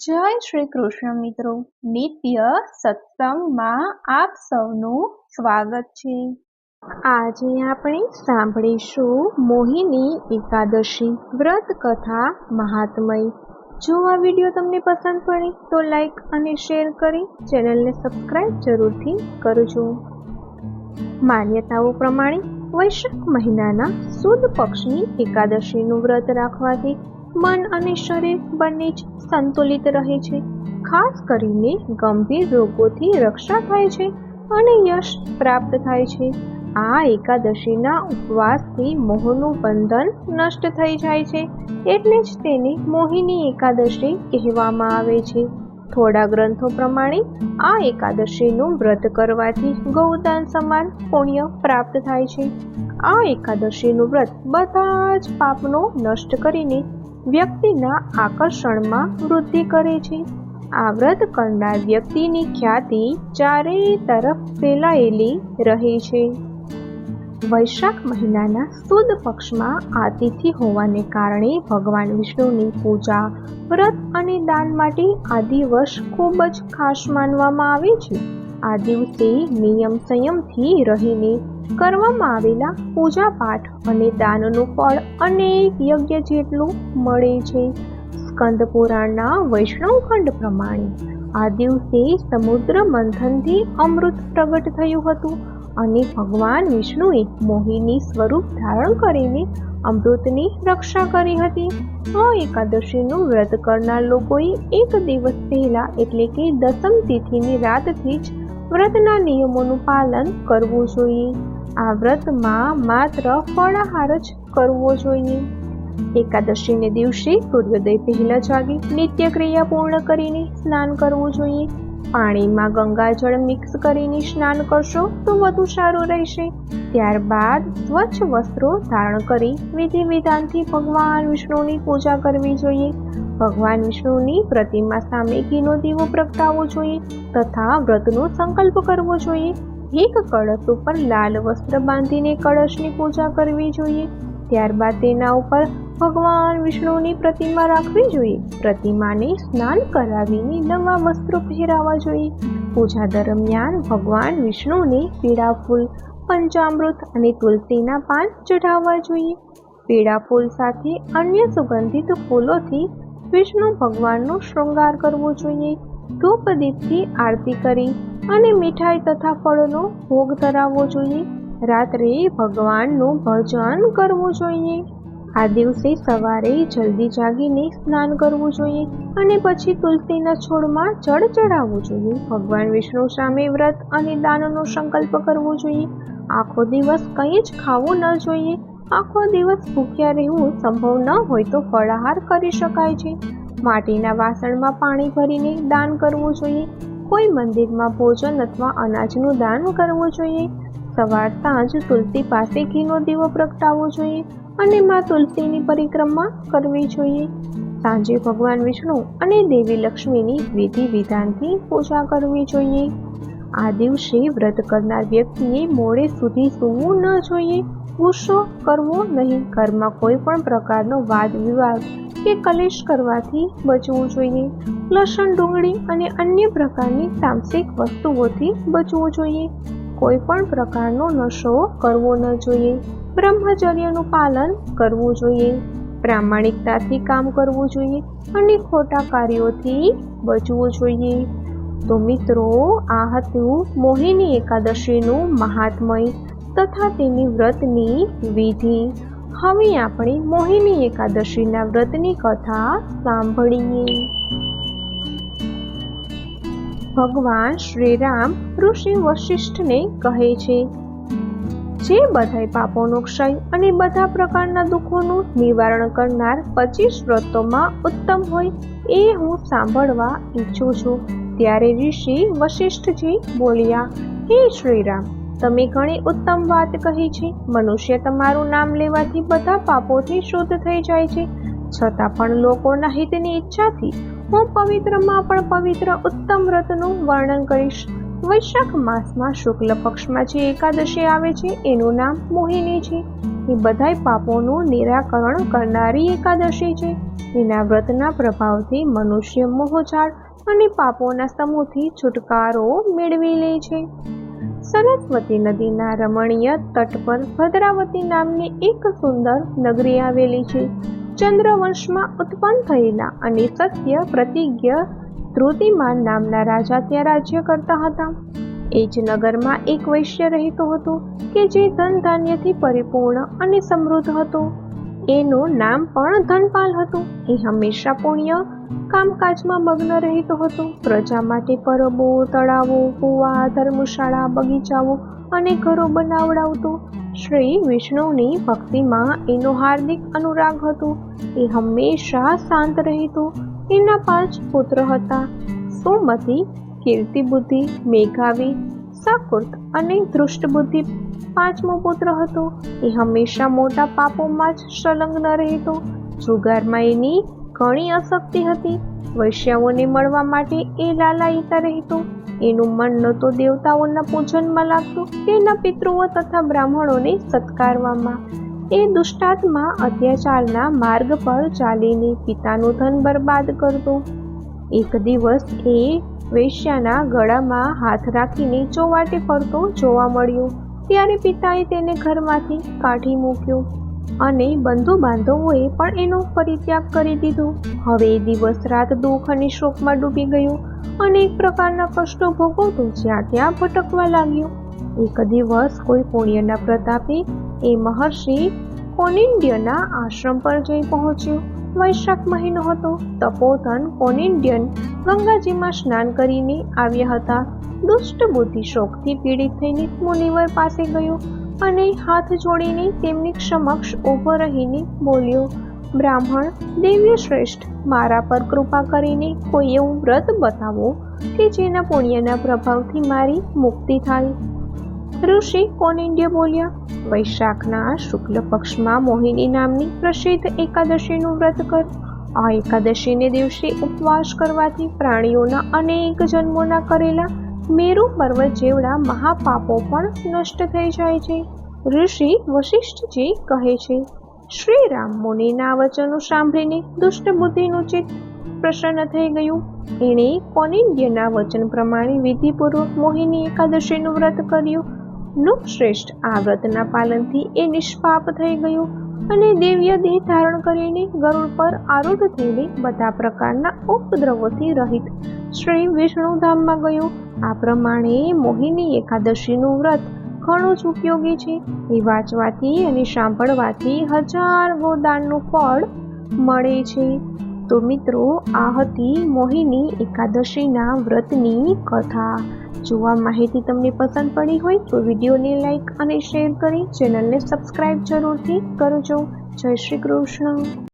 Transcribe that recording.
જય શ્રી કૃષ્ણ મિત્રો, નિત્ય સત્સંગમાં આપ સૌનું સ્વાગત છે। આજે આપણે સાંભળીશું મોહિની એકાદશી વ્રત કથા મહાત્મય। જો આ વિડીયો તમને પસંદ પડે તો લાઈક અને શેર કરી ચેનલને સબસ્ક્રાઇબ જરૂરથી કરજો। માન્યતાઓ પ્રમાણે વૈશાખ મહિનાના સુદ પક્ષની એકાદશીનું વ્રત રાખવાથી મન અને શરીર બંને જ સંતુલિત રહે છે। ખાસ કરીને ગંભીર રોગોથી રક્ષા થાય છે અને યશ પ્રાપ્ત થાય છે। આ એકાદશીના ઉપવાસથી મોહનું બંધન નષ્ટ થઈ જાય છે, એટલે જ તેને મોહિની એકાદશી કહેવામાં આવે છે। થોડા ગ્રંથો પ્રમાણે આ એકાદશીનું વ્રત કરવાથી ગૌદાન સમાન પુણ્ય પ્રાપ્ત થાય છે। આ એકાદશીનું વ્રત બધા જ પાપનો નષ્ટ કરીને વ્યક્તિના આકર્ષણમાં વૃદ્ધિ કરે છે। આ વ્રત કરનાર વ્યક્તિની ખ્યાતિ ચારે તરફ ફેલાયેલી રહે છે। વૈશાખ મહિનાના સુદ પક્ષમાં આ તિથિ હોવાને કારણે ભગવાન વિષ્ણુની પૂજા, વ્રત અને દાન માટે આ દિવસ ખૂબ જ ખાસ માનવામાં આવે છે। આ દિવસે નિયમ સંયમથી રહીને કરવામાં આવેલા પૂજા પાઠ અને દાનનું ફળ અનેક યજ્ઞ જેટલું મળે છે। સ્કંદ પુરાણના વૈષ્ણવ ખંડ પ્રમાણે આ દિવસે સમુદ્ર મંથનથી અમૃત પ્રગટ થયું હતું અને ભગવાન વિષ્ણુએ મોહિની સ્વરૂપ ધારણ કરીને અમૃતની રક્ષા કરી હતી। આ એકાદશીનું વ્રત કરનાર લોકોએ એક દિવસ પહેલા એટલે કે દસમ તિથિની રાતથી જ વ્રતના નિયમોનું પાલન કરવું જોઈએ। આ વ્રતમાં માત્ર ફળાહાર જ કરવો જોઈએ। એકાદશીને દિવસે સૂર્યોદય પહેલા જાગી નિત્ય ક્રિયા પૂર્ણ કરીને સ્નાન કરવું જોઈએ। પાણીમાં ગંગાજળ મિક્સ કરીને સ્નાન કરશો તો વધુ સારું રહેશે। ત્યારબાદ સ્વચ્છ વસ્ત્રો ધારણ કરી વિધિ વિધાનથી ભગવાન વિષ્ણુની પૂજા કરવી જોઈએ। ભગવાન વિષ્ણુની પ્રતિમા સામે ઘીનો દીવો પ્રગટાવવો જોઈએ તથા વ્રતનો સંકલ્પ કરવો જોઈએ। એક કળશ ઉપર લાલ વસ્ત્ર બાંધીને કળશની પૂજા કરવી જોઈએ। ત્યારબાદ તેના ઉપર ભગવાન વિષ્ણુની પ્રતિમા રાખવી જોઈએ। પ્રતિમાને સ્નાન કરાવીને નવા વસ્ત્રો પહેરાવવા જોઈએ। પૂજા દરમિયાન ભગવાન વિષ્ણુને પીળા ફૂલ, પંચામૃત અને તુલસીના પાન ચઢાવવા જોઈએ। પીળા ફૂલ સાથે અન્ય સુગંધિત ફૂલોથી વિષ્ણુ ભગવાનનો શૃંગાર કરવો જોઈએ। ધૂપ દીપથી આરતી કરી અને મીઠાઈ તથા ફળનો ભોગ ધરાવવો જોઈએ। રાત્રે ભગવાનનું ભજન કરવું જોઈએ। આ દિવસે સવારે જલ્દી જાગીને સ્નાન કરવું જોઈએ અને પછી તુલસીના છોડમાં જળ ચડાવવું જોઈએ। ભગવાન વિષ્ણુ સામે વ્રત અને દાનનો સંકલ્પ કરવો જોઈએ। આખો દિવસ કંઈ જ ખાવું ન જોઈએ। આખો દિવસ ભૂખ્યા રહેવું સંભવ ન હોય તો ફળાહાર કરી શકાય છે। માટીના વાસણમાં પાણી ભરીને દાન કરવું જોઈએ। કોઈ મંદિરમાં ભોજન અથવા અનાજનું દાન કરવું જોઈએ। સવાર સાંજ તુલસી પાસે ઘીનો દીવો પ્રગટાવવો જોઈએ અને માં તુલસીની પરિક્રમા કરવી જોઈએ। સાંજે ભગવાન વિષ્ણુ અને દેવી લક્ષ્મીની વિધિ વિધાનથી પૂજા કરવી જોઈએ। આ દિવસે વ્રત કરનાર વ્યક્તિએ મોડે સુધી સૂવું ન જોઈએ। ગુસ્સો કરવો નહીં। ઘરમાં કોઈ પણ પ્રકારનો વાદ વિવાદ કે કલેશ કરવાથી બચવું જોઈએ। લસણ, ડુંગળી અને અન્ય પ્રકારની તામસિક વસ્તુઓથી બચવું જોઈએ। કોઈ પણ પ્રકારનો નશો કરવો ન જોઈએ। બ્રહ્મચર્યનું પાલન કરવું જોઈએ। પ્રામાણિકતાથી કામ કરવું જોઈએ અને ખોટા કાર્યોથી બચવું જોઈએ। તો મિત્રો, આ હતું મોહિની એકાદશીનું મહાત્મય તથા તેની વ્રતની વિધિ। હવે આપણે મોહિની એકાદશીના વ્રતની કથા સાંભળીએ। ભગવાન શ્રી રામ ઋષિ વશિષ્ઠને કહે છે, જે બધાય પાપોનો ક્ષય અને બધા પ્રકારના દુઃખોનું નિવારણ કરનાર 25 વ્રતોમાં ઉત્તમ હોય એ હું સાંભળવા ઈચ્છું છું। ત્યારે ઋષિ વશિષ્ઠજી બોલ્યા, હે શ્રીરામ, તમે ઘણી ઉત્તમ વાત કહી છે। મનુષ્ય તમારું નામ લેવાથી બધા પાપોથી શુદ્ધ થઈ જાય છે, છતાં પણ લોકોના હિતની ઈચ્છાથી હું પવિત્રમાં પણ પવિત્ર ઉત્તમ વ્રતનું વર્ણન કરીશ। વૈશાખ માસમાં શુક્લ પક્ષમાં જે એકાદશી આવે છે એનું નામ મોહિની છે। એ બધાય પાપોનું નિરાકરણ કરનારી એકાદશી છે. એના વ્રતના પ્રભાવથી મનુષ્ય મોહજાળ અને પાપોના સમૂહથી છુટકારો મેળવી લે છે. સરસ્વતી નદીના રમણીય તટ પર ભદ્રાવતી નામની એક સુંદર નગરી આવેલી છે. ચંદ્રવંશમાં ઉત્પન્ન થયેલા અને સત્ય પ્રતિજ્ઞ ધૃતિમાન નામના રાજા ત્યાં રાજ્ય કરતા હતા. એ જ નગરમાં એક વૈશ્ય રહેતો હતો કે જે ધન ધાન્યથી પરિપૂર્ણ અને સમૃદ્ધ હતો. એનું નામ પણ ધનપાલ હતું. એ હંમેશા પુણ્ય કામકાજમાં મગ્ન રહેતો હતો. પ્રજા માટે પરબો, તળાવો, કુવા, ધર્મશાળા, બગીચાઓ અને ઘરો બનાવડાવતો. શ્રી વિષ્ણુની ભક્તિમાં એનો હાર્દિક અનુરાગ હતો. એ હંમેશા શાંત રહેતો. એના 5 પુત્ર હતા: સુમતિ, કીર્તિબુદ્ધિ, મેઘાવી, સકૃત અને ધૃષ્ટબુદ્ધિ 5મો પુત્ર હતો. એ હંમેશા મોટા પાપોમાં જ સંલગ્ન રહેતો. જુગારમાં એની ઘણી આસક્તિ હતી. વૈશ્યાઓને મળવા માટે એ લાલાયિતા રહેતો. એનું મન ન તો દેવતાઓના પૂજનમાં લાગતું કે ન પિતૃઓ તથા બ્રાહ્મણોને સત્કારવામાં. એ દુષ્ટાત્મા અત્યાચારના માર્ગ પર ચાલીને પિતાનું ધન બરબાદ કરતો. એક દિવસ એ વૈશ્યાના ગળામાં હાથ રાખીને ચોવાટે ફરતો જોવા મળ્યો. ત્યારે પિતાએ તેને ઘરમાંથી કાઢી મૂક્યો અને બંધુ બાંધવોએ પણ એનો પરિત્યાગ કરી દીધો. હવે એ દિવસ રાત દુઃખ અને શોકમાં ડૂબી ગયો અને એક પ્રકારના કષ્ટો ભોગવતો જ્યાં ત્યાં ભટકવા લાગ્યો. એક દિવસ કોઈ પુણ્યના પ્રતાપે એ મહર્ષિ કોનિંડ્યના આશ્રમ પર જઈ પહોંચ્યો. વૈશાખ મહિનો હતો. તપોધન કોનિંડ્યન ગંગાજીમાં સ્નાન કરીને આવ્યા હતા. દુષ્ટ બુદ્ધિ શોકથી પીડિત થઈને મુનિવર પાસે ગયો અને હાથ જોડીને તેમની સમક્ષ ઊભો રહીને બોલ્યો: બ્રાહ્મણ દિવ્ય શ્રેષ્ઠ, મારા પર કૃપા કરીને કોઈ એવું વ્રત બતાવો કે જેના પુણ્યના પ્રભાવથી મારી મુક્તિ થાય. ઋષિ કોનિંડ્ય બોલ્યા: વૈશાખના શુક્લ પક્ષમાં મોહિની નામની પ્રસિદ્ધ એકાદશીનું વ્રત કર. આ એકાદશીને દિવસે ઉપવાસ કરવાથી પ્રાણીઓના અનેક જન્મોના કરેલા મેરુ પર્વત જેવડા મહાપાપો પણ નષ્ટ થઈ જાય છે. ઋષિ વશિષ્ઠજી કહે છે: શ્રી રામ મુનિના વચનો સાંભળીને દુષ્ટ બુદ્ધિનું ચિત્ત પ્રસન્ન થઈ ગયું. એણે કોનિંડ્યના વચન પ્રમાણે વિધિપૂર્વક મોહિની એકાદશીનું વ્રત કર્યું. નૃપશ્રેષ્ઠ આ વ્રતના પાલનથી એ નિષ્પાપ થઈ ગયો અને દિવ્ય દેહ ધારણ કરીને ગરુડ પર આરૂઢ થઈને બધા પ્રકારના ઉપદ્રવોથી રહિત શ્રી વિષ્ણુ ધામમાં ગયો. આ પ્રમાણે મોહિની એકાદશીનું વ્રત ઘણું જ ઉપયોગી છે. એ વાંચવાથી અને સાંભળવાથી 1000 ગોદાનનું ફળ મળે છે. તો મિત્રો, આ હતી મોહિની એકાદશીના વ્રતની કથા. જો આ માહિતી તમને પસંદ પડી હોય તો વિડીયોને લાઈક અને શેર કરી ચેનલને સબસ્ક્રાઈબ જરૂરથી કરજો. જય શ્રી કૃષ્ણ.